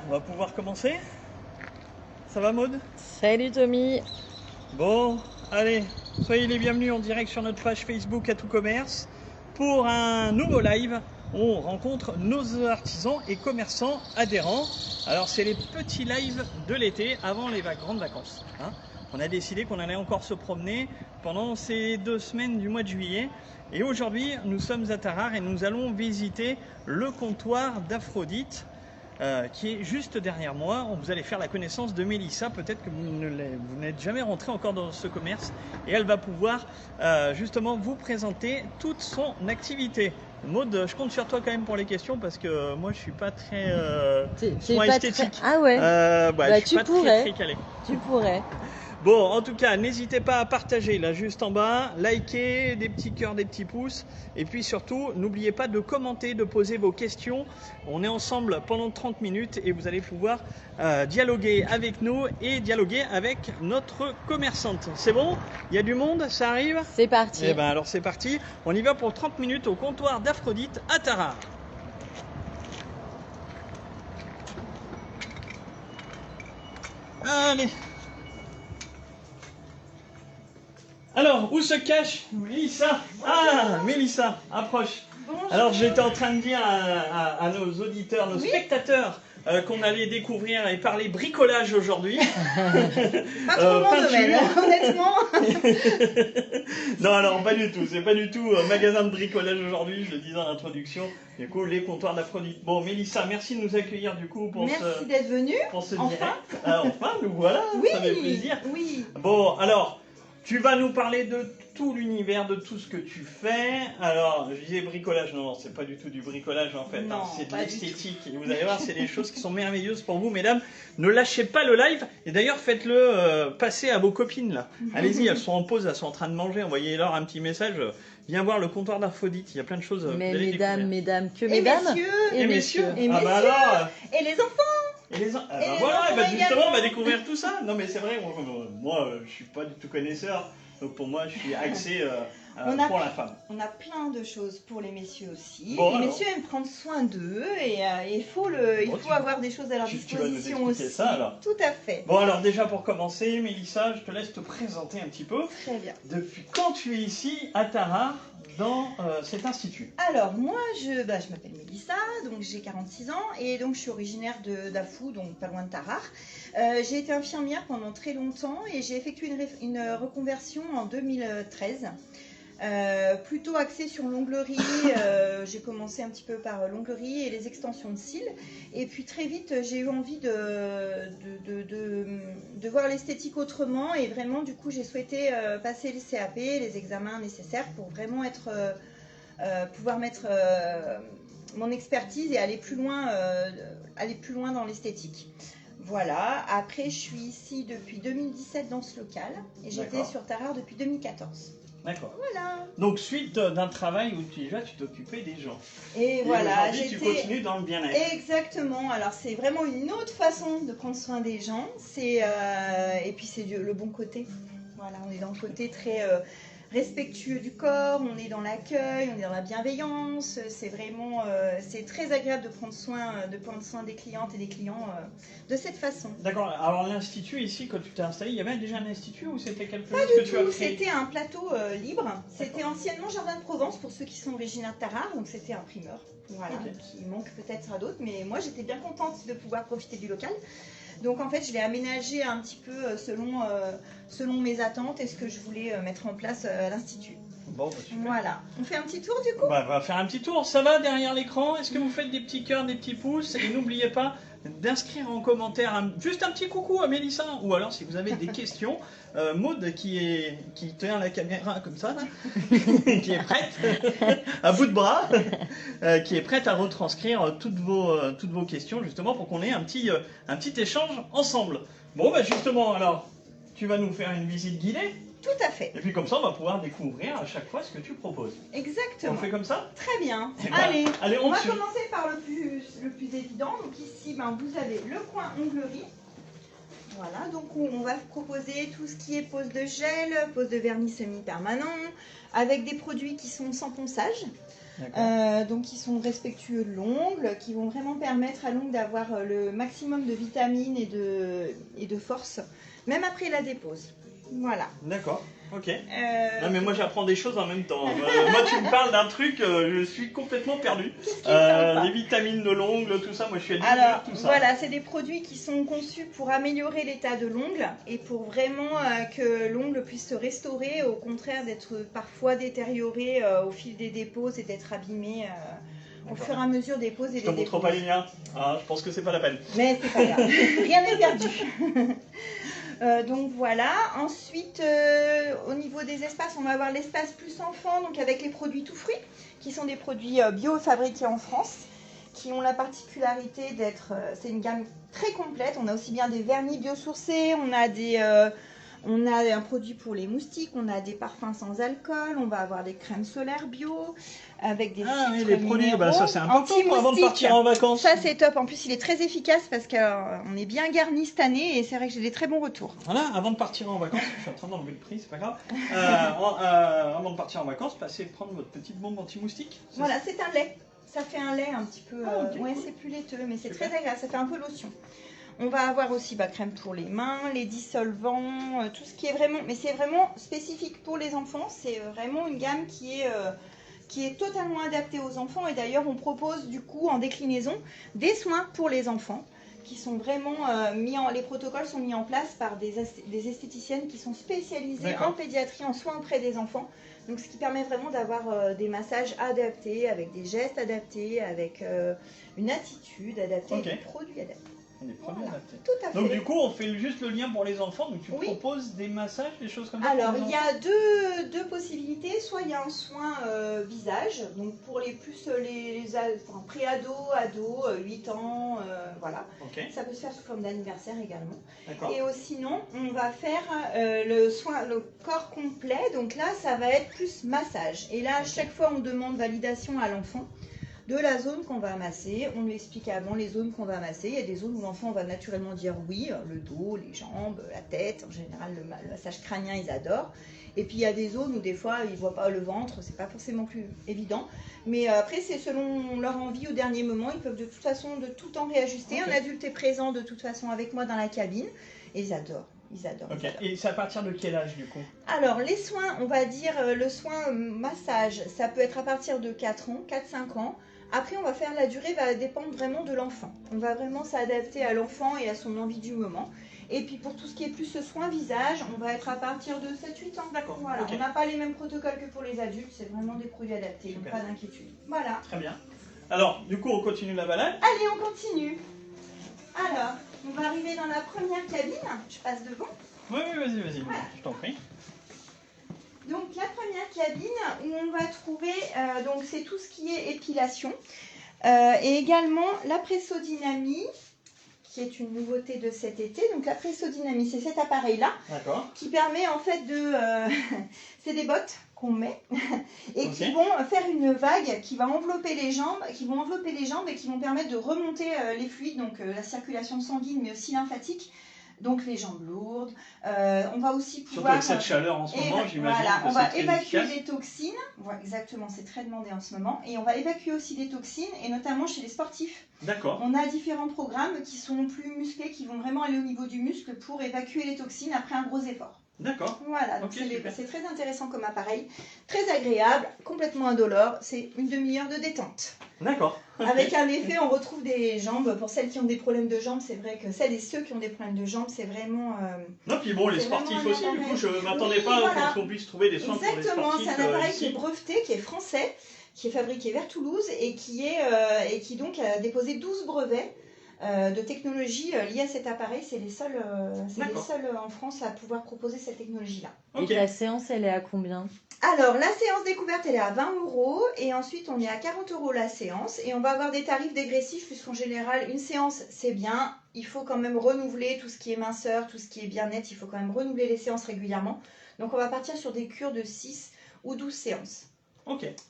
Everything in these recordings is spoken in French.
on va pouvoir commencer. Ça va Maud? Salut Tommy. Bon, allez, soyez les bienvenus en direct sur notre page Facebook Atout Commerce pour un nouveau live. On rencontre nos artisans et commerçants adhérents. Alors c'est les petits lives de l'été avant les grandes vacances. On a décidé qu'on allait encore se promener pendant ces 2 semaines du mois de juillet. Et aujourd'hui, nous sommes à Tarare et nous allons visiter le comptoir d'Aphrodite qui est juste derrière moi. Vous allez faire la connaissance de Mélissa. Peut-être que vous n'êtes jamais rentré encore dans ce commerce et elle va pouvoir justement vous présenter toute son activité. Maud, je compte sur toi quand même pour les questions parce que moi je suis pas très soin esthétique. Très... Ah ouais. Je suis pas très calé. Tu pourrais. Bon, en tout cas, n'hésitez pas à partager là juste en bas, liker, des petits cœurs, des petits pouces. Et puis surtout, n'oubliez pas de commenter, de poser vos questions. On est ensemble pendant 30 minutes et vous allez pouvoir dialoguer avec nous et dialoguer avec notre commerçante. C'est bon? Il y a du monde? Ça arrive? C'est parti. Eh bien alors c'est parti. On y va pour 30 minutes au comptoir d'Aphrodite à Tarare. Allez. Alors, où se cache Mélissa? Ah, Mélissa, approche. Bonjour. Alors, j'étais en train de dire à nos auditeurs, nos spectateurs, qu'on allait découvrir et parler bricolage aujourd'hui. Pas trop mon domaine, honnêtement. Non, alors pas du tout. C'est pas du tout magasin de bricolage aujourd'hui. Je le disais en introduction. Du coup, les comptoirs d'Aphrodite. Bon, Mélissa, merci de nous accueillir du coup pour merci d'être venue. Pour ce enfin. direct. Enfin, nous voilà. Oui, ça fait plaisir. Oui. Bon, alors. Tu vas nous parler de tout l'univers, de tout ce que tu fais. Alors, je disais bricolage, non, c'est pas du tout du bricolage en fait, non, c'est de l'esthétique. Et vous allez voir, c'est des choses qui sont merveilleuses pour vous, mesdames. Ne lâchez pas le live et d'ailleurs faites-le passer à vos copines là. Allez-y, elles sont en pause, elles sont en train de manger. Envoyez-leur un petit message. Viens voir le comptoir d'Aphrodite, il y a plein de choses. Mais mesdames, messieurs. Et messieurs. Et Ah bah alors, et les enfants. et les voilà, justement, on va découvrir tout ça. Non mais c'est vrai, moi je suis pas du tout connaisseur, donc pour moi je suis axé pour la femme. On a plein de choses pour les messieurs aussi. Bon, les messieurs aiment prendre soin d'eux et il faut avoir des choses à leur disposition aussi. Ça, alors. Tout à fait. Bon alors déjà pour commencer, Mélissa, je te laisse te présenter un petit peu. Très bien. Depuis quand tu es ici à Tarare dans cet institut? Alors moi je m'appelle Mélissa, donc j'ai 46 ans et donc je suis originaire d'Afou, donc pas loin de Tarare. J'ai été infirmière pendant très longtemps et j'ai effectué une reconversion en 2013. Plutôt axée sur l'onglerie, j'ai commencé un petit peu par l'onglerie et les extensions de cils et puis très vite j'ai eu envie de voir l'esthétique autrement et vraiment du coup j'ai souhaité passer les CAP, les examens nécessaires pour vraiment pouvoir mettre mon expertise et aller plus loin dans l'esthétique. Voilà, après je suis ici depuis 2017 dans ce local et j'étais sur Tarare depuis 2014. D'accord. Voilà. Donc suite d'un travail où tu t'occupais des gens. Et voilà, tu continues dans le bien-être. Exactement. Alors c'est vraiment une autre façon de prendre soin des gens. Et puis c'est le bon côté. Voilà, on est dans le côté très respectueux du corps, on est dans l'accueil, on est dans la bienveillance. C'est vraiment, c'est très agréable de prendre soin des clientes et des clients de cette façon. D'accord. Alors l'institut ici, quand tu t'es installé, il y avait déjà un institut ou c'était quelque chose que tu as créé? C'était un plateau libre. C'était anciennement Jardin de Provence pour ceux qui sont originaires de Tarare, donc c'était un primeur. Voilà, qui manque peut-être à d'autres, mais moi j'étais bien contente de pouvoir profiter du local. Donc en fait, je l'ai aménagé un petit peu selon mes attentes et ce que je voulais mettre en place à l'Institut. Bon, super. Voilà. On fait un petit tour du coup? On va faire un petit tour. Ça va derrière l'écran? Est-ce que vous faites des petits cœurs, des petits pouces? Et n'oubliez pas d'inscrire en commentaire juste un petit coucou à Mélissa. Ou alors si vous avez des questions, Maud qui tient la caméra comme ça, qui est prête, à bout de bras, qui est prête à retranscrire toutes vos questions justement pour qu'on ait un petit échange ensemble. Bon bah justement alors, tu vas nous faire une visite guidée? Tout à fait. Et puis comme ça, on va pouvoir découvrir à chaque fois ce que tu proposes. Exactement. On fait comme ça? Très bien. Ben, allez, on va commencer par le plus évident. Donc ici, vous avez le coin onglerie. Voilà, donc on va proposer tout ce qui est pose de gel, pose de vernis semi-permanent, avec des produits qui sont sans ponçage. Donc qui sont respectueux de l'ongle, qui vont vraiment permettre à l'ongle d'avoir le maximum de vitamines et de force, même après la dépose. Voilà. D'accord, ok. Non mais moi j'apprends des choses en même temps. Moi tu me parles d'un truc, je suis complètement perdu. Les vitamines de l'ongle, tout ça, moi je suis addict à tout ça. Voilà, c'est des produits qui sont conçus pour améliorer l'état de l'ongle et pour vraiment que l'ongle puisse se restaurer, au contraire d'être parfois détérioré au fil des déposes et d'être abîmé au fur et à mesure des pauses et des déposes. Je te montre pas les miens, je pense que c'est pas la peine. Mais c'est pas grave, rien n'est perdu. Donc voilà, ensuite au niveau des espaces, on va avoir l'espace plus enfant, donc avec les produits tout fruits, qui sont des produits bio fabriqués en France, qui ont la particularité d'être, c'est une gamme très complète. On a aussi bien des vernis biosourcés, on a un produit pour les moustiques, on a des parfums sans alcool, on va avoir des crèmes solaires bio, avec des oui, les produits, ça c'est important avant de partir en vacances. Ça c'est top, en plus il est très efficace parce qu'on est bien garni cette année et c'est vrai que j'ai des très bons retours. Voilà, avant de partir en vacances, je suis en train d'enlever le prix, c'est pas grave. Avant de partir en vacances, passez prendre votre petite bombe anti-moustique. Voilà, c'est un lait. Ça fait un lait un petit peu, ouais, c'est plus laiteux, mais c'est très agréable, ça fait un peu lotion. On va avoir aussi crème pour les mains, les dissolvants, tout ce qui est vraiment, mais c'est vraiment spécifique pour les enfants. C'est vraiment une gamme qui est totalement adaptée aux enfants. Et d'ailleurs, on propose du coup en déclinaison des soins pour les enfants qui sont vraiment les protocoles sont mis en place par des esthéticiennes qui sont spécialisées en pédiatrie, en soins auprès des enfants. Donc, ce qui permet vraiment d'avoir des massages adaptés, avec des gestes adaptés, avec une attitude adaptée, des produits adaptés. Des produits adaptés. Tout à fait. Donc du coup, on fait juste le lien pour les enfants. Donc tu proposes des massages, des choses comme ça. Alors il y a deux possibilités. Soit il y a un soin visage, donc pour les pré-ados, ados, 8 ans, voilà. Ça peut se faire sous forme d'anniversaire également. Et sinon, on va faire le corps complet. Donc là, ça va être plus massage. Et là, à chaque fois, on demande validation à l'enfant de la zone qu'on va masser. On lui explique avant les zones qu'on va masser. Il y a des zones où l'enfant va naturellement dire oui, le dos, les jambes, la tête. En général, le massage crânien, ils adorent. Et puis il y a des zones où des fois, ils ne voient pas le ventre, c'est pas forcément plus évident. Mais après, c'est selon leur envie au dernier moment. Ils peuvent de toute façon de tout temps réajuster. Un adulte est présent de toute façon avec moi dans la cabine. Et ils adorent. Ils adorent. Et c'est à partir de quel âge du coup? Alors les soins, on va dire le soin massage, ça peut être à partir de 4 ans, 4-5 ans. Après, on va faire la durée, va dépendre vraiment de l'enfant. On va vraiment s'adapter à l'enfant et à son envie du moment. Et puis pour tout ce qui est plus ce soin visage, on va être à partir de 7-8 ans. D'accord. Voilà. On n'a pas les mêmes protocoles que pour les adultes, c'est vraiment des produits adaptés, donc pas d'inquiétude. Voilà. Très bien. Alors, du coup, on continue la balade. Allez, on continue. Alors, on va arriver dans la première cabine. Je passe devant. Oui, vas-y, voilà. Je t'en prie. Donc la première cabine où on va trouver, donc c'est tout ce qui est épilation et également la pressodynamie qui est une nouveauté de cet été. Donc la pressodynamie, c'est cet appareil-là qui permet en fait c'est des bottes qu'on met et qui vont faire une vague qui va envelopper les jambes, et qui vont permettre de remonter les fluides, donc la circulation sanguine mais aussi lymphatique. Donc les jambes lourdes, on va aussi pouvoir... Surtout avec cette chaleur en ce moment, j'imagine. Voilà, on va évacuer les toxines, voilà, exactement, c'est très demandé en ce moment, et on va évacuer aussi les toxines, et notamment chez les sportifs. D'accord. On a différents programmes qui sont plus musclés, qui vont vraiment aller au niveau du muscle pour évacuer les toxines après un gros effort. D'accord. Voilà, donc c'est très intéressant comme appareil, très agréable, complètement indolore, c'est une demi-heure de détente. D'accord. Avec un effet, on retrouve des jambes. Pour celles qui ont des problèmes de jambes, c'est vrai que celles et ceux qui ont des problèmes de jambes, c'est vraiment... non, puis bon, les sportifs aussi, du coup, je ne m'attendais pas à ce qu'on puisse trouver des soins pour les sportifs. Exactement, c'est un appareil qui est breveté, qui est français, qui est fabriqué vers Toulouse et qui donc a déposé 12 brevets de technologie liée à cet appareil. C'est les seuls en France à pouvoir proposer cette technologie-là. Et la séance, elle est à combien ? Alors, la séance découverte, elle est à 20 € et ensuite on est à 40 € la séance et on va avoir des tarifs dégressifs puisqu'en général, une séance, c'est bien. Il faut quand même renouveler tout ce qui est minceur, tout ce qui est bien-être. Il faut quand même renouveler les séances régulièrement. Donc, on va partir sur des cures de 6 ou 12 séances.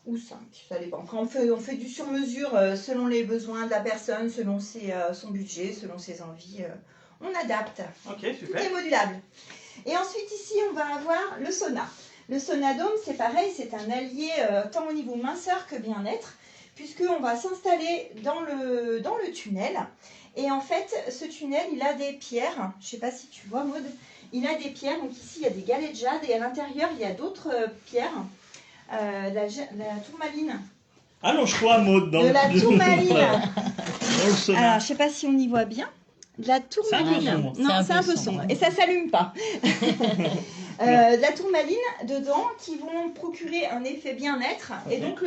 Ou 5, ça dépend. Après, on fait du sur-mesure selon les besoins de la personne, selon son budget, selon ses envies. On adapte. Super. Tout est modulable. Et ensuite, ici, on va avoir le sauna. Le Sonadome, c'est pareil, c'est un allié tant au niveau minceur que bien-être, puisqu'on va s'installer dans le tunnel. Et en fait, ce tunnel, il a des pierres. Je ne sais pas si tu vois, Maud. Il a des pierres. Donc ici, il y a des galets de jade. Et à l'intérieur, il y a d'autres pierres. La tourmaline. Allonge-toi, Maud, dans de la tourmaline. Dans le sauna. Alors, je ne sais pas si on y voit bien. De la tourmaline. Non, c'est un peu sombre. Et ça ne s'allume pas. De la tourmaline dedans qui vont procurer un effet bien-être. Et donc,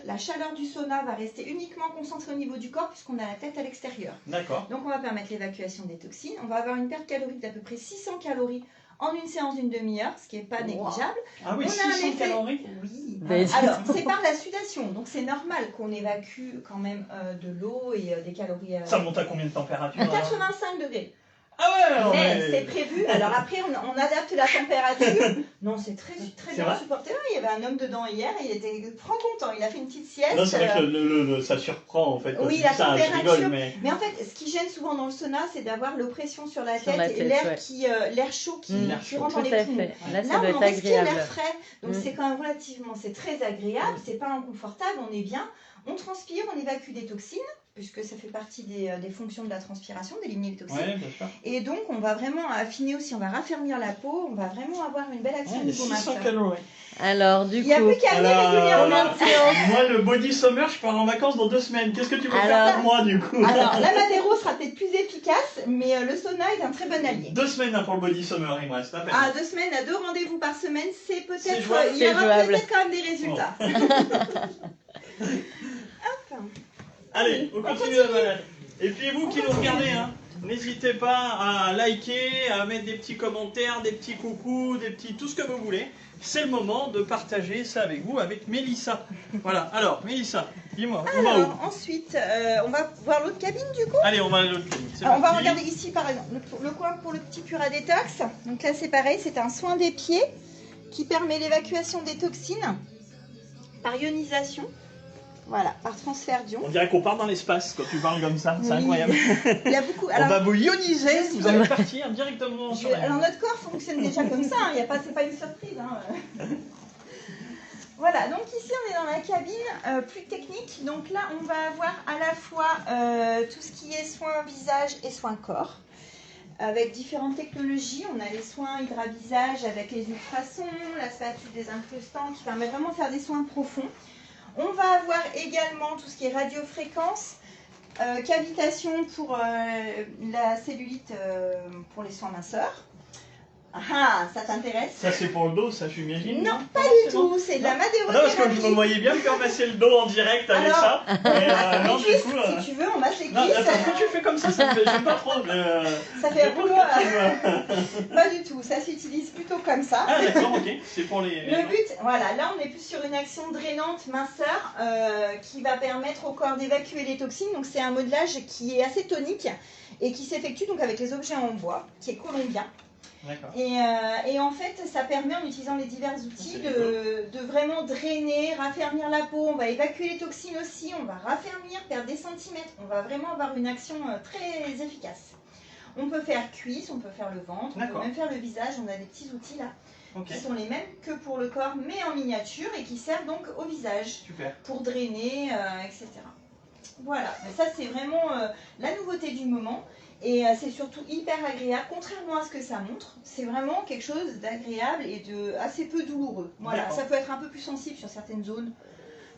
la chaleur du sauna va rester uniquement concentrée au niveau du corps puisqu'on a la tête à l'extérieur. D'accord. Donc, on va permettre l'évacuation des toxines. On va avoir une perte calorique d'à peu près 600 calories en une séance d'une demi-heure, ce qui n'est pas négligeable. Ah oui, on 600 a un effet... calories. Oui. Ben, Alors, c'est par la sudation. Donc, c'est normal qu'on évacue quand même de l'eau et des calories. Ça monte à combien de température? 85 degrés. Ah ouais, non, Mais c'est prévu. Alors après, on adapte la température. Non, c'est très bien vrai supporté. Ouais, il y avait un homme dedans hier et il était franc content. Il a fait une petite sieste. Non, c'est vrai que ça surprend en fait. Oui, la température. Je rigole, mais en fait, ce qui gêne souvent dans le sauna, c'est d'avoir l'oppression sur la Sur tête la et tête, l'air chaud qui rentre dans Tout les à poumons. fait. Là, ça Là, doit on être respire agréable. l'air frais. Donc c'est quand même relativement, c'est très agréable. C'est pas inconfortable, on est bien. On transpire, on évacue des toxines, puisque ça fait partie des fonctions de la transpiration, d'éliminer les toxines. ouais, bien sûr. Et donc, on va vraiment affiner aussi, on va raffermir la peau, on va vraiment avoir une belle action au Ouais, niveau 600 masseur. calories. Alors, du Il n'y a coup, plus qu'à venir régulièrement. Moi, le body summer, je pars en vacances dans 2 semaines. Qu'est-ce que tu veux Alors- faire pour moi du coup? Alors, la Madero sera peut-être plus efficace, mais le sauna est un très bon allié. 2 semaines hein, pour le body summer, il me reste à peine. À 2 semaines, à 2 rendez-vous par semaine, c'est C'est peut-être, jouable. il y aura C'est jouable. peut-être quand même des résultats. Hop. Allez, on continue la balade. Et puis vous qui nous regardez, hein, n'hésitez pas à liker, à mettre des petits commentaires, des petits coucous, des petits tout ce que vous voulez. C'est le moment de partager ça avec vous, avec Mélissa. Voilà, alors Mélissa, dis-moi, on va où? Alors, ensuite, on va voir l'autre cabine du coup. Allez, on va à l'autre cabine. C'est Alors, on va parti. regarder ici par exemple le coin pour le petit Pura Détox. Donc là c'est pareil, c'est un soin des pieds qui permet l'évacuation des toxines par ionisation. Voilà, par transfert d'ion. On dirait qu'on part dans l'espace quand tu parles comme ça, c'est Oui. incroyable. Il y a beaucoup. On va vous ioniser, je- vous allez partir directement sur la Alors notre corps fonctionne déjà comme ça, il y a pas, c'est pas une surprise. Hein. Voilà, donc ici on est dans la cabine plus technique. Donc là on va avoir à la fois tout ce qui est soins visage et soins corps. Avec différentes technologies, on a les soins hydra-visage avec les ultrasons, la spatule des incrustants qui permet vraiment de faire des soins profonds. On va avoir également tout ce qui est radiofréquence, cavitation pour la cellulite pour les soins minceurs. Ah, ça t'intéresse? Ça c'est pour le dos, ça j'imagine? Non, pas du tout, c'est de la Non, parce que je me madérothérapie. voyais bien me faire masser le dos en direct avec Alors, ça. Mais non, Les du cuisses, coup. si tu veux, on masse les Non, cuisses. attends, quand tu fais comme ça me fait, j'aime pas trop. Ça fait un boulot. Pas du tout, ça s'utilise plutôt comme ça. Ah d'accord, ok, c'est pour les... Le but, voilà, là on est plus sur une action drainante, minceur, qui va permettre au corps d'évacuer les toxines. Donc c'est un modelage qui est assez tonique et qui s'effectue donc avec les objets en bois, qui est colombien. D'accord. Et en fait, ça permet en utilisant les divers outils de vraiment drainer, raffermir la peau. On va évacuer les toxines aussi, on va raffermir, perdre des centimètres. On va vraiment avoir une action très efficace. On peut faire cuisse, on peut faire le ventre, on peut D'accord. même faire le visage. On a des petits outils là Ok, qui sont les mêmes que pour le corps, mais en miniature et qui servent donc au visage super. pour drainer, etc. Voilà, mais ça c'est vraiment la nouveauté du moment. Et c'est surtout hyper agréable, contrairement à ce que ça montre. C'est vraiment quelque chose d'agréable et de assez peu douloureux. Voilà, D'accord. ça peut être un peu plus sensible sur certaines zones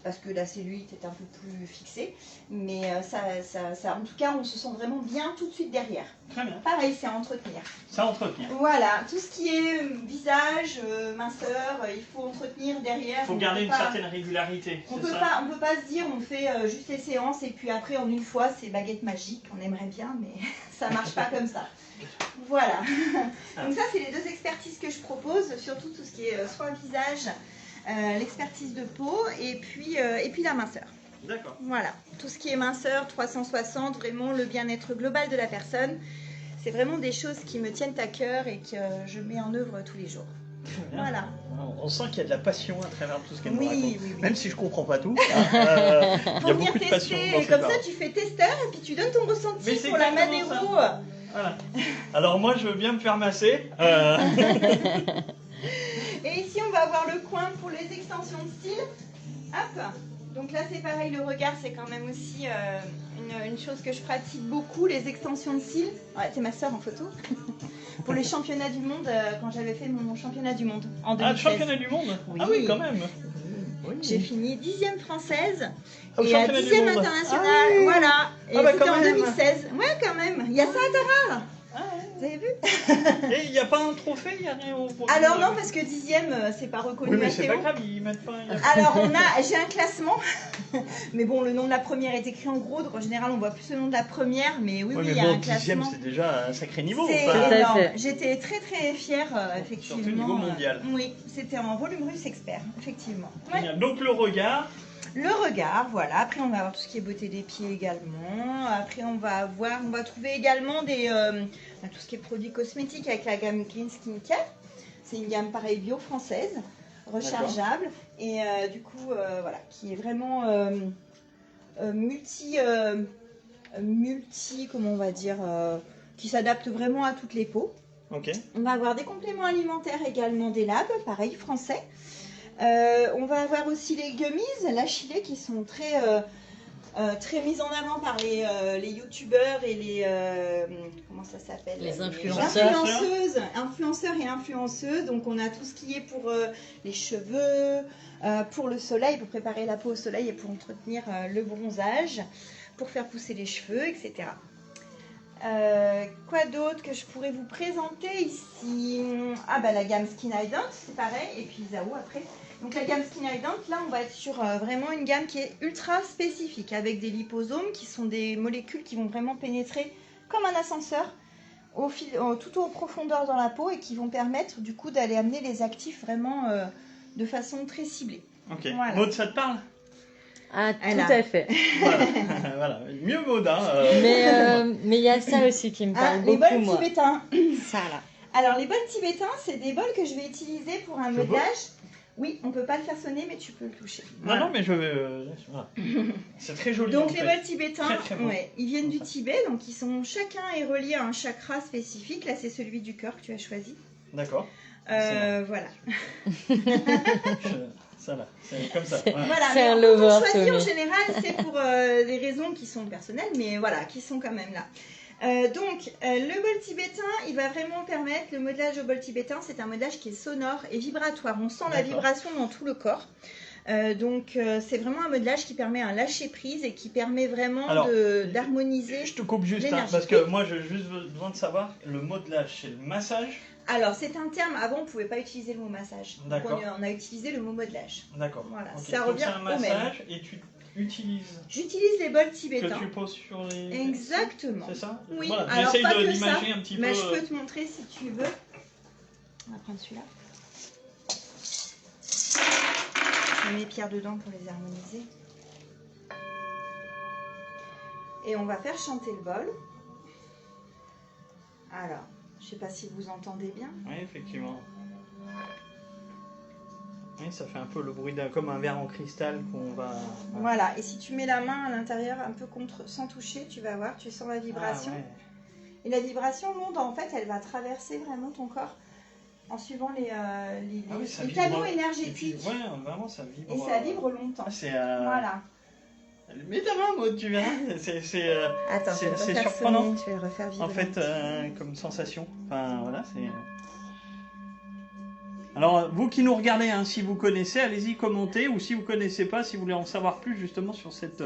parce que la cellulite est un peu plus fixée. Mais en tout cas, on se sent vraiment bien tout de suite derrière. Très bien, Pareil, c'est à entretenir. ça entretient. Voilà, tout ce qui est visage, minceur, il faut entretenir derrière. Il faut On garder peut une pas- certaine régularité, On c'est peut ça? pas, on peut pas se dire on fait juste les séances et puis après en une fois c'est baguette magique. On aimerait bien, mais ça marche pas comme ça. Voilà. Donc ça c'est les deux expertises que je propose, surtout tout ce qui est soin visage, l'expertise de peau et puis la minceur. D'accord. Voilà, tout ce qui est minceur 360, vraiment le bien-être global de la personne. C'est vraiment des choses qui me tiennent à cœur et que je mets en œuvre tous les jours. Bien. Voilà. On sent qu'il y a de la passion à travers tout ce qu'elle nous Oui, raconte. oui, oui. Même si je comprends pas tout, il y a Pour venir beaucoup de passion tester, dans et ces comme paroles. ça tu fais testeur et puis tu donnes ton Mais ressenti c'est pour la exactement Madero. Voilà. Alors moi je veux bien me faire masser. Et ici on va va avoir le coin pour les extensions de style. Hop. Donc là, c'est pareil, le regard, c'est quand même aussi une chose que je pratique beaucoup, les extensions de cils. Ouais, c'est ma sœur en photo. Pour les championnats du monde, quand j'avais fait mon championnat du monde en 2016. Ah, le championnat du monde. Oui. Ah oui, quand même. Oui. J'ai fini 10e française Au et championnat du 10e monde. internationale. Ah oui. Voilà. Et Ah bah, c'était quand en même. 2016. Ouais, quand même. Il y a ça à Tarare. Ah, ouais. Vous avez vu? Et il n'y a pas un trophée, il n'y a rien au Alors non, parce que 10e, c'est pas reconnu Oui, mais à c'est Théo. pas grave, ils mettent pas. Alors j'ai un classement, mais bon, le nom de la première est écrit en gros, donc en général on voit plus le nom de la première, mais oui, Ouais, oui, mais il y a bon, un 10e, classement. c'est déjà un sacré niveau. C'est enfin. Tout à énorme. fait. J'étais très très fière, effectivement. Surtout au niveau mondial. Oui, c'était en volume russe expert, effectivement. Ouais. Génial. Donc le regard. Le regard, voilà. Après, on va avoir tout ce qui est beauté des pieds également. Après, on va trouver également tout ce qui est produits cosmétiques avec la gamme Clean Skincare. C'est une gamme pareil bio française, rechargeable et du coup, voilà, qui est vraiment multi, comment on va dire, qui s'adapte vraiment à toutes les peaux. Ok. On va avoir des compléments alimentaires également des labs, pareil, français. On va avoir aussi les gummies, la chilée, qui sont très mises en avant par les youtubeurs et les comment ça s'appelle, Les les influenceurs. influenceurs et influenceuses. Donc on a tout ce qui est pour les cheveux, pour le soleil, pour préparer la peau au soleil et pour entretenir le bronzage, pour faire pousser les cheveux, etc. Quoi d'autre que je pourrais vous présenter ici? Ah bah la gamme Skin Ident, c'est pareil, et puis Zao après. Donc la gamme Skin Ident, là on va être sur vraiment une gamme qui est ultra spécifique, avec des liposomes qui sont des molécules qui vont vraiment pénétrer comme un ascenseur tout en profondeur dans la peau et qui vont permettre du coup d'aller amener les actifs vraiment de façon très ciblée. Ok. Voilà. Maud, ça te parle? Ah, Elle tout a- à fait. Voilà. Voilà. Mieux Maud, hein. Mais il y a ça aussi qui me parle les beaucoup, bols moi. tibétains. Ça, là. Alors les bols tibétains, c'est des bols que je vais utiliser pour un Je peux? modelage. Oui, on peut pas le faire sonner, mais tu peux le toucher. Non, Voilà. non, mais je vais. Voilà. C'est très joli. Donc en les fait. bols tibétains, Très, très beau. ouais, ils viennent du Tibet, donc chacun est relié à un chakra spécifique. Là, c'est celui du cœur que tu as choisi. D'accord. Voilà. Ça là, c'est comme ça. C'est- Voilà. Voilà, C'est mais un quand lover, on choisit en Tommy. général, c'est pour des raisons qui sont personnelles, mais voilà, qui sont quand même là. Le bol tibétain, il va vraiment permettre, le modelage au bol tibétain, c'est un modelage qui est sonore et vibratoire. On sent la D'accord. vibration dans tout le corps. C'est vraiment un modelage qui permet un lâcher prise et qui permet vraiment Alors, d'harmoniser. Je te coupe juste, hein, l'énergie. parce que moi j'ai juste besoin de savoir le modelage, c'est le massage. Alors, c'est un terme, avant on ne pouvait pas utiliser le mot massage. Donc, D'accord. on a utilisé le mot modelage. D'accord. Voilà, Ok. ça Donc revient c'est un au même. massage et tu utilises J'utilise les bols que tibétains. tu poses sur les. Exactement. C'est ça? Oui, Voilà. alors J'essaye pas que d'imager ça, un petit mais peu. je peux te montrer si tu veux. On va prendre celui-là. Je mets mes pierres dedans pour les harmoniser. Et on va faire chanter le bol. Alors, je sais pas si vous entendez bien. Oui, effectivement. Oui, ça fait un peu le bruit comme un verre en cristal qu'on va. Voilà, et si tu mets la main à l'intérieur un peu sans toucher, tu vas voir, tu sens la Ah, vibration. ouais. Et la vibration monte, en fait, elle va traverser vraiment ton corps en suivant les oui, ça les vibre. canaux Et puis, énergétiques. ouais, vraiment ça vibre. Et ça vibre longtemps. Ah, c'est. Voilà. Mets ta main, Maud, tu verras. C'est. Attends, je vais le c'est refaire surprenant. sonner, je vais le refaire vibrer. En fait, comme sensation. Enfin, voilà, c'est. Alors, vous qui nous regardez, hein, si vous connaissez, allez-y commenter, ou si vous connaissez pas, si vous voulez en savoir plus justement sur cette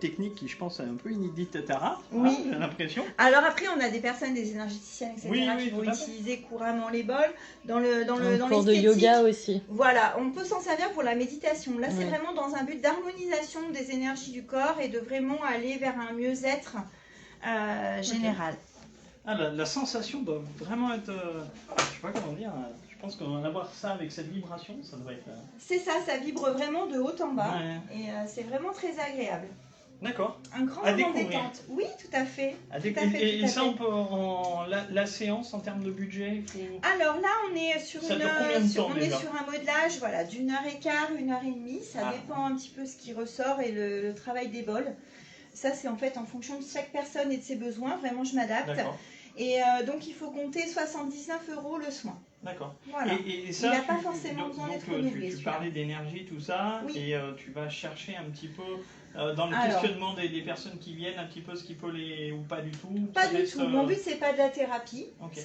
technique qui, je pense, est un peu inédite à Tara, Oui. hein, j'ai l'impression. Alors après, on a des personnes, des énergéticiennes, etc., Oui, oui, qui vont tout à fait. utiliser couramment les bols dans Un cours de l'esthétique. yoga aussi. Voilà, on peut s'en servir pour la méditation. Là, c'est Ouais. vraiment dans un but d'harmonisation des énergies du corps et de vraiment aller vers un mieux-être général. Ah, la sensation doit vraiment être. Je sais pas comment dire. Je pense qu'on va avoir ça avec cette vibration, ça doit être. C'est ça, ça vibre vraiment de haut en bas Ouais. et c'est vraiment très agréable. D'accord. Un grand À moment découvrir. détente. Oui, tout à fait. Ah, Tout à fait, et tout à ça, fait. on peut la séance en termes de budget. Alors là, on est sur Ça dure combien de temps, on est déjà sur un modelage voilà, d'une heure et quart, 1h30. Ça Ah. dépend un petit peu ce qui ressort et le travail des bols. Ça, c'est en fait en fonction de chaque personne et de ses besoins. Vraiment, je m'adapte. D'accord. Et donc, il faut compter 79 € le soin. D'accord. Voilà. Et ça, Il n'a pas forcément besoin d'être renouvelé. Tu parlais d'énergie, tout ça, Oui. et tu vas chercher un petit peu dans le Alors, questionnement des personnes qui viennent, un petit peu ce qu'il faut les... ou pas du tout. pas ça du reste, tout. Mon but, c'est pas de la thérapie. Ok.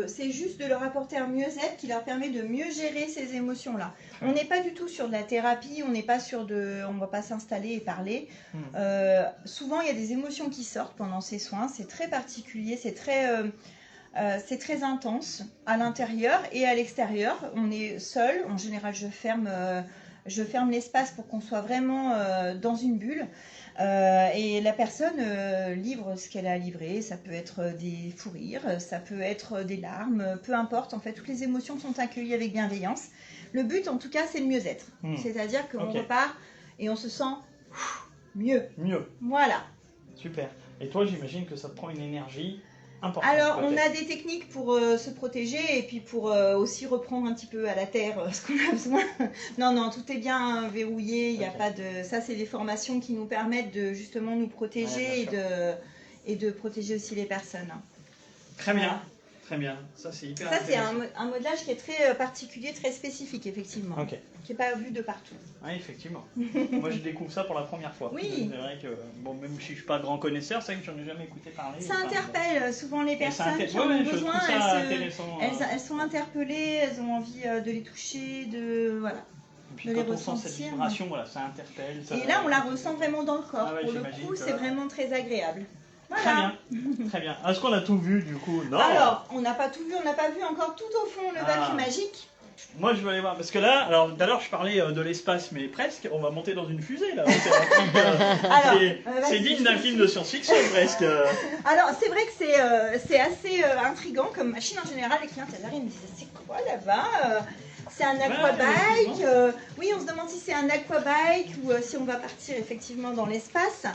C'est juste de leur apporter un mieux-être qui leur permet de mieux gérer ces émotions-là. On n'est pas du tout sur de la thérapie, on n'est pas sur on va pas s'installer et parler. Souvent, il y a des émotions qui sortent pendant ces soins. C'est très particulier, c'est très intense à l'intérieur et à l'extérieur. On est seul. En général, je ferme l'espace pour qu'on soit vraiment dans une bulle. Et la personne livre ce qu'elle a livré. Ça peut être des fous rires, ça peut être des larmes, peu importe. En fait, toutes les émotions sont accueillies avec bienveillance. Le but, en tout cas, c'est le mieux-être. C'est-à-dire qu'on repart et on se sent mieux. Voilà. Super. Et toi, j'imagine que ça te prend une énergie importante. Alors, on a des techniques pour se protéger et puis pour aussi reprendre un petit peu à la terre ce qu'on a besoin. Non, tout est bien verrouillé. Il y a pas de. Ça, c'est des formations qui nous permettent de justement nous protéger et de protéger aussi les personnes. Très bien. Très bien. Ça, c'est hyper Ça, c'est intéressant. un modelage qui est très particulier, très spécifique, effectivement. Ok. Qui n'est pas vu de partout. Oui, effectivement. Moi, je découvre ça pour la première fois. Oui. C'est vrai que, bon, même si je ne suis pas grand connaisseur, c'est vrai que j'en ai jamais écouté parler. Ça interpelle souvent les personnes qui en ouais, ont je besoin. trouve ça intéressant. Elles sont interpellées, elles ont envie de les toucher, voilà. Et puis de quand les on sent cette ressentir. vibration, voilà, ça interpelle. Ça... Et là, on la ressent vraiment dans le corps. Ah ouais, Pour le j'imagine coup, que c'est là- vraiment très agréable. Très Voilà. bien. Très bien. Est-ce qu'on a tout vu du coup? Non. Alors, on n'a pas tout vu, on n'a pas vu encore tout au fond le vacuum magique. Moi, je vais aller voir. Parce que là, alors tout à l'heure, je parlais de l'espace, mais presque, on va monter dans une fusée là. Alors, C'est digne d'un film de science-fiction presque. Alors, c'est vrai que c'est assez intriguant comme machine. En général, les clientes, elles arrivent et me disent c'est quoi là-bas C'est un aquabike. Oui, on se demande si c'est un aquabike ou si on va partir effectivement dans l'espace.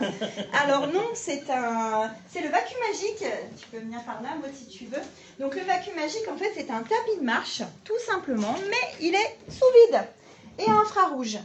Alors non, c'est le vacuum magique. Tu peux venir par là, moi, si tu veux. Donc le vacuum magique, en fait, c'est un tapis de marche, tout simplement, mais il est sous vide et infrarouge.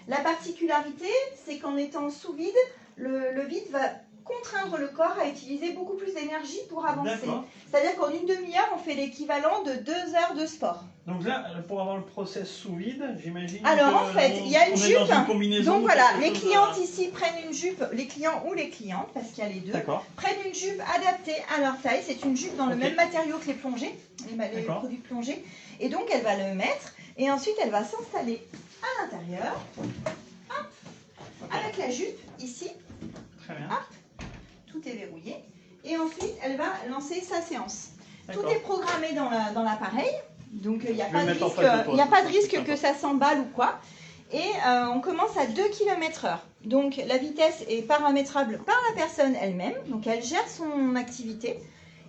La particularité, c'est qu'en étant sous vide, le vide va contraindre le corps à utiliser beaucoup plus d'énergie pour avancer. C'est-à-dire qu'en une demi-heure, on fait l'équivalent de 2 heures de sport. Donc là, pour avoir le process sous vide, j'imagine. Alors en fait, il y a une jupe. Donc voilà, les chose, clientes ici prennent une jupe, les clients ou les clientes, parce qu'il y a les deux, prennent une jupe adaptée à leur taille. C'est une jupe dans le même matériau que les plongées, les produits de plongée. Et donc elle va le mettre et ensuite elle va s'installer à l'intérieur, avec la jupe ici. Très bien. Hop, tout est verrouillé. Et ensuite, elle va lancer sa séance. Tout est programmé dans l'appareil. Donc, il n'y a pas de risque que ça s'emballe ou quoi. Et on commence à 2 km/h. Donc, la vitesse est paramétrable par la personne elle-même. Donc, elle gère son activité.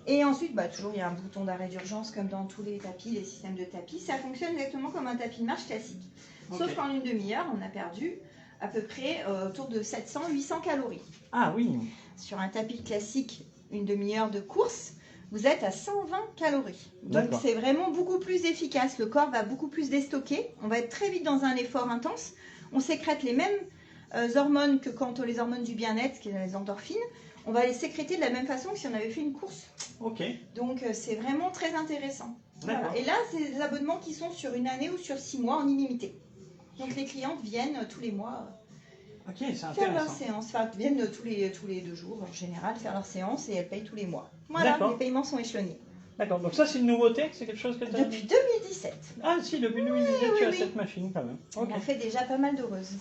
Et ensuite, toujours, il y a un bouton d'arrêt d'urgence comme dans tous les tapis, les systèmes de tapis. Ça fonctionne exactement comme un tapis de marche classique. Sauf qu'en une demi-heure, on a perdu à peu près autour de 700-800 calories. Ah oui. Sur un tapis classique, une demi-heure de course, vous êtes à 120 calories. Donc c'est vraiment beaucoup plus efficace. Le corps va beaucoup plus déstocker. On va être très vite dans un effort intense. On sécrète les mêmes hormones que quand les hormones du bien-être, qui sont les endorphines. On va les sécréter de la même façon que si on avait fait une course. Ok. Donc c'est vraiment très intéressant. Voilà. Et là, c'est des abonnements qui sont sur une année ou sur 6 mois en illimité. Donc les clientes viennent tous les mois faire leur séance. Enfin, viennent tous les 2 jours en général faire leur séance et elles payent tous les mois. Voilà, les paiements sont échelonnés. D'accord, donc ça c'est une nouveauté, c'est quelque chose que tu as Depuis 2017. Ah si, depuis 2017 tu as cette machine quand même. On en fait déjà pas mal d'heureuses.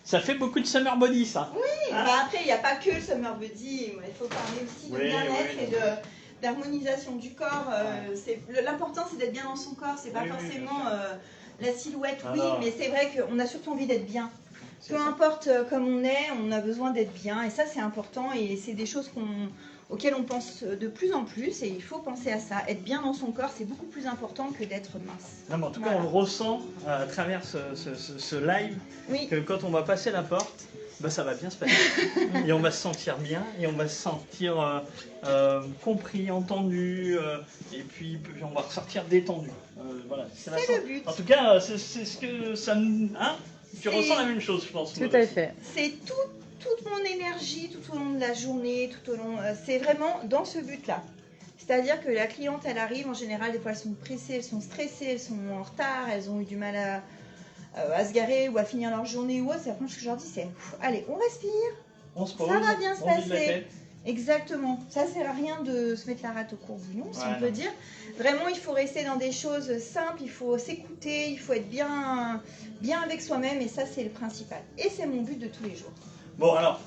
Ça fait beaucoup de summer body ça. Oui, après il n'y a pas que le summer body, il faut parler aussi de bien-être et d'harmonisation du corps. L'important c'est d'être bien dans son corps, c'est pas forcément la silhouette, mais c'est vrai qu'on a surtout envie d'être bien. Peu importe comme on a besoin d'être bien et ça c'est important et c'est des choses auxquelles on pense de plus en plus et il faut penser à ça. Être bien dans son corps c'est beaucoup plus important que d'être mince. Non, mais en tout cas on le ressent à travers ce live que quand on va passer la porte, ça va bien se passer et on va se sentir bien et on va se sentir compris, entendu et puis on va ressortir détendu. Voilà, c'est le but. En tout cas, c'est ce que ça nous... Tu ressens la même chose, je pense. Tout à fait. C'est toute mon énergie tout au long de la journée, tout au long. C'est vraiment dans ce but-là. C'est-à-dire que la cliente, elle arrive, en général, des fois, elles sont pressées, elles sont stressées, elles sont en retard, elles ont eu du mal à se garer ou à finir leur journée ou autre. C'est la première chose que je leur dis, c'est allez, on respire, On se pose, ça va bien se on vide la passer. tête. Exactement. Ça sert à rien de se mettre la rate au courbouillon, si on peut dire. Vraiment, il faut rester dans des choses simples, il faut s'écouter, il faut être bien avec soi-même, et ça, c'est le principal. Et c'est mon but de tous les jours. Bon, alors,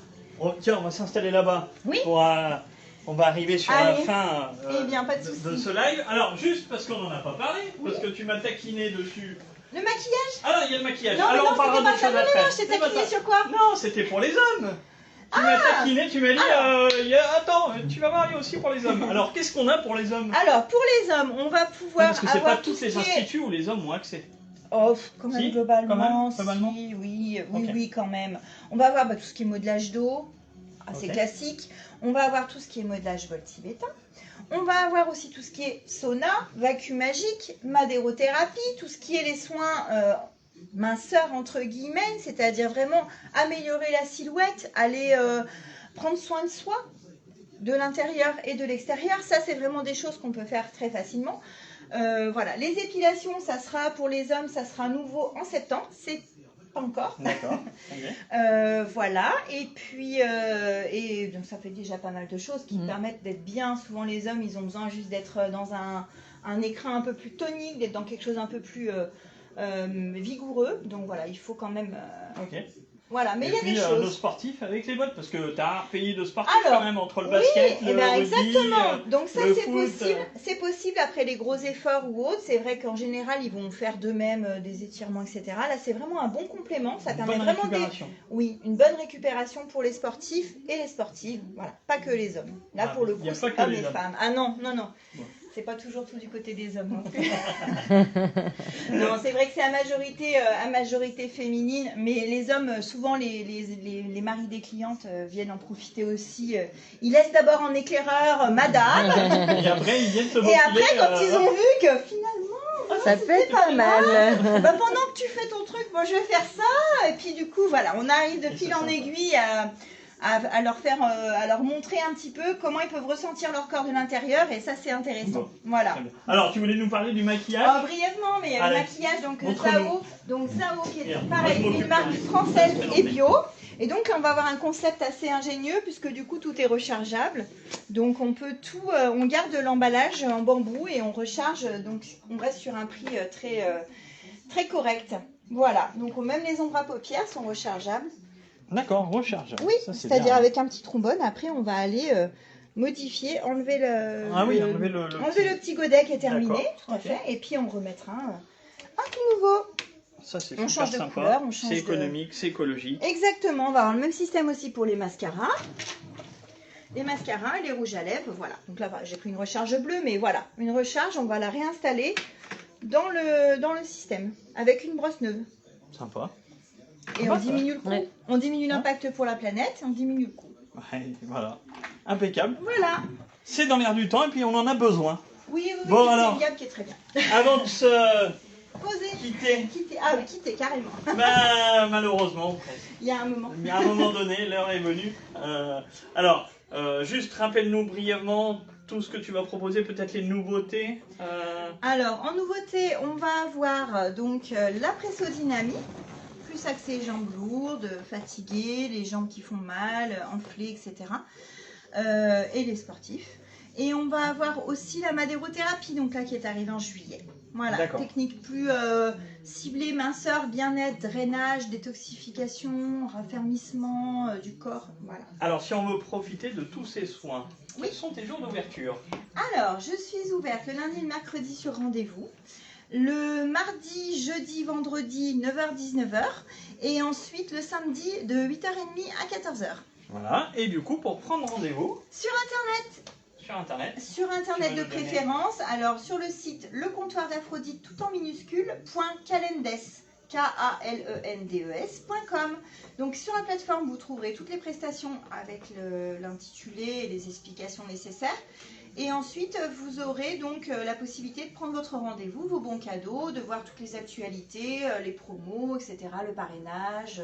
tiens, on va s'installer là-bas. Oui. On va arriver sur la fin Eh bien, pas de de souci. ce live. Alors, juste parce qu'on n'en a pas parlé, parce que tu m'as taquiné dessus. Le maquillage? Alors, il y a le maquillage. Non, mais alors, non, on parlera c'était pas d'autre ça. chose Non, après. non, je t'ai C'est pas taquiné ça. sur quoi? Non, c'était pour les hommes. Tu m'as taquiné, tu m'as dit, attends, tu vas voir, il y a aussi pour les hommes. Alors, qu'est-ce qu'on a pour les hommes? Alors, pour les hommes, on va pouvoir Parce que c'est avoir pas tout tous ce les qui est... instituts où les hommes ont accès. Oh, quand même, Si, globalement, quand même, globalement. si, oui, Ok. oui, quand même. On va avoir tout ce qui est modelage d'eau, assez Ok. classique. On va avoir tout ce qui est modelage vol tibétain. On va avoir aussi tout ce qui est sauna, vacuum magique, madérothérapie, tout ce qui est les soins minceurs, entre guillemets, c'est-à-dire vraiment améliorer la silhouette, aller prendre soin de soi, de l'intérieur et de l'extérieur. Ça, c'est vraiment des choses qu'on peut faire très facilement. Voilà, les épilations, ça sera pour les hommes, ça sera nouveau en septembre, c'est pas encore. D'accord. Ok. Voilà, et puis et donc ça fait déjà pas mal de choses qui permettent d'être bien. Souvent les hommes, ils ont besoin juste d'être dans un écrin un peu plus tonique, d'être dans quelque chose un peu plus vigoureux. Donc voilà, il faut quand même... Ok. Voilà, mais Et il y a puis, des nos choses. sportifs avec les bottes, parce que tu as un pays de sportifs Alors, quand même entre le basket, oui, le et ben rugby, exactement. Donc ça le c'est foot, possible. C'est possible après les gros efforts ou autres. C'est vrai qu'en général ils vont faire d'eux-mêmes des étirements, etc. Là c'est vraiment un bon complément. Ça une permet bonne vraiment récupération. oui, une bonne récupération pour les sportifs et les sportives. Voilà, pas que les hommes. Là Ah, pour le il coup y a pas c'est que hommes les et hommes. femmes. Ah non, non, non. Bon. C'est pas toujours tout du côté des hommes non plus. Non, c'est vrai que c'est à majorité féminine, mais les hommes, souvent les maris des clientes viennent en profiter aussi. Ils laissent d'abord en éclaireur madame, Et après, ils viennent se et motiver. après quand ils ont vu que finalement Ça peut être pas mal. bah, pendant que tu fais ton truc, moi je vais faire ça, et puis du coup voilà, on arrive de Et fil c'est en sympa. aiguille à leur faire, à leur montrer un petit peu comment ils peuvent ressentir leur corps de l'intérieur, et ça c'est intéressant. Bon. Voilà. Très bien. Alors, tu voulais nous parler du maquillage? Oh, brièvement, mais il y a le Allez. maquillage, donc Montre-nous. Zao. Donc Zao qui est Regarde, pareil, moi, je une m'occupe marque de- française de- et bio. Et donc là, on va avoir un concept assez ingénieux puisque du coup tout est rechargeable. Donc on peut tout, on garde l'emballage en bambou et on recharge. Donc on reste sur un prix très correct. Voilà. Donc même les ombres à paupières sont rechargeables. D'accord, recharge. Oui, Ça, c'est c'est-à-dire bien. avec un petit trombone. Après, on va aller modifier, enlever le, Ah oui, le- enlever enlever le petit godet qui est terminé, D'accord, tout à ok. fait. Et puis on remettra un tout nouveau. Ça, c'est On super change de sympa. couleur, on change C'est de- économique, c'est écologique. Exactement, on va avoir le même système aussi pour les mascaras. Les mascaras, les rouges à lèvres, voilà. Donc là, j'ai pris une recharge bleue, mais voilà. Une recharge, on va la réinstaller dans le système avec une brosse neuve. Sympa. Et on diminue le coût. Ouais. On diminue l'impact pour la planète, on diminue le coût. Ouais, voilà. Impeccable. Voilà. C'est dans l'air du temps et puis on en a besoin. Oui, oui, oui, Bon, c'est alors. une gamme qui est très bien. Avant de se Posez. quitter, Quitter. Ah oui, quitter, carrément. malheureusement, Il y a un moment. mais à un moment donné, l'heure est venue. Alors, juste rappelle-nous brièvement tout ce que tu vas proposer, peut-être les nouveautés. Alors, en nouveauté, on va avoir donc la pressodynamie, plus axée jambes lourdes, fatiguées, les jambes qui font mal, enflées, etc. Et les sportifs. Et on va avoir aussi la madérothérapie, donc là qui est arrivée en juillet. Voilà, D'accord. technique plus ciblée, minceur, bien-être, drainage, détoxification, raffermissement du corps. Voilà. Alors, si on veut profiter de tous ces soins, Oui. quels sont tes jours d'ouverture? Alors, je suis ouverte le lundi et le mercredi sur rendez-vous. Le mardi, jeudi, vendredi, 9h-19h. Et ensuite le samedi de 8h30 à 14h. Voilà, et du coup, pour prendre rendez-vous Sur Internet. sur Internet, De Tu vas nous donner. préférence. Alors, sur le site Le Comptoir d'Aphrodite, tout en minuscule, .calendes, KALENDES.com. Donc, sur la plateforme, vous trouverez toutes les prestations avec l'intitulé et les explications nécessaires. Et ensuite, vous aurez donc la possibilité de prendre votre rendez-vous, vos bons cadeaux, de voir toutes les actualités, les promos, etc., le parrainage.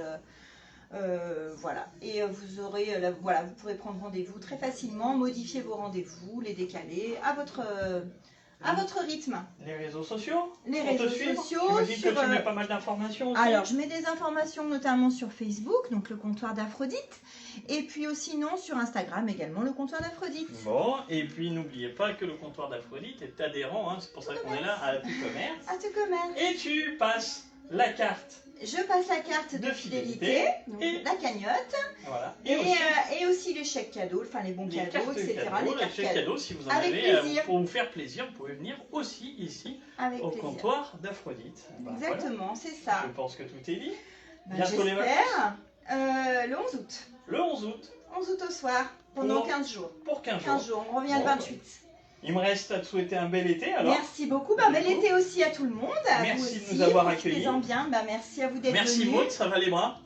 Voilà, et vous aurez, voilà, vous pourrez prendre rendez-vous très facilement, modifier vos rendez-vous, les décaler à votre rythme. Les réseaux sociaux? Les Pour te réseaux suivre? sociaux. J'imagine que tu mets pas mal d'informations aussi. Alors, je mets des informations notamment sur Facebook, donc le comptoir d'Aphrodite, et puis aussi non sur Instagram également, le comptoir d'Aphrodite. Bon, et puis n'oubliez pas que le comptoir d'Aphrodite est adhérent, hein, c'est pour ça qu'on est là à tout commerce. À tout commerce. Et tu passes la carte. Je passe la carte de fidélité, donc et la cagnotte, voilà. et aussi les chèques cadeaux, enfin les bons les cadeaux, cartes etc. cadeaux, les cartes chèques cadeaux, si vous en Avec avez, plaisir. pour vous faire plaisir, vous pouvez venir aussi ici avec au plaisir. comptoir d'Aphrodite. Ben, Exactement, c'est voilà. ça. Je pense que tout est dit. Ben, Bientôt les vacances. j'espère. Le 11 août. Le 11 août, 11 août au soir, pendant Pour- 15 jours. pour 15 jours. 15 jours, on revient Bon, le 28. Il me reste à te souhaiter un bel été alors. Merci beaucoup, bel été aussi à tout le monde. À Merci vous de aussi, nous avoir profitez-en bien, merci à vous d'être Merci venus. Maud, ça va les bras.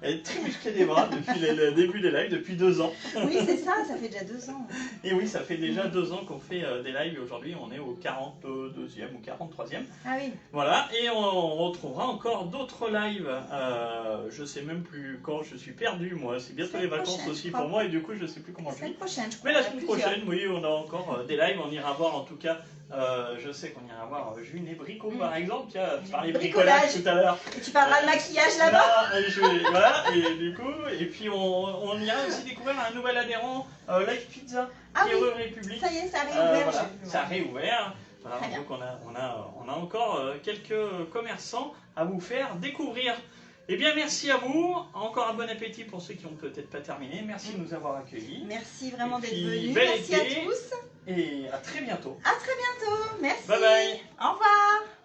Elle est très musclée des bras depuis le début des lives, depuis 2 ans. Oui, c'est ça, ça fait déjà 2 ans. Et oui, ça fait déjà 2 ans qu'on fait des lives et aujourd'hui on est au 42e ou 43e. Ah oui. Voilà, et on retrouvera encore d'autres lives. Je sais même plus quand, je suis perdu moi. C'est bientôt Semaine les vacances prochaine, aussi je pour crois. moi et du coup je sais plus comment La je semaine vis. prochaine, je crois. Mais la il y en a semaine plusieurs. prochaine, oui, on a encore des lives. On ira voir en tout cas. Je sais qu'on ira voir June et Brico par exemple. Tiens, tu parlais bricolage tout à l'heure. Et tu parleras de maquillage là-bas. Non, voilà, et du coup, et puis on ira aussi découvrir un nouvel adhérent, Life Pizza, Ah qui est oui. rue République. Ça y est, ça a réouvert. Voilà, j'ai vu. ça a réouvert. Voilà, Très bien. donc on a encore quelques commerçants à vous faire découvrir. Eh bien, merci à vous. Encore un bon appétit pour ceux qui n'ont peut-être pas terminé. Merci de nous avoir accueillis. Merci vraiment Et d'être puis, venus. bel Merci été. à tous. Et à très bientôt. À très bientôt. Merci. Bye bye. Au revoir.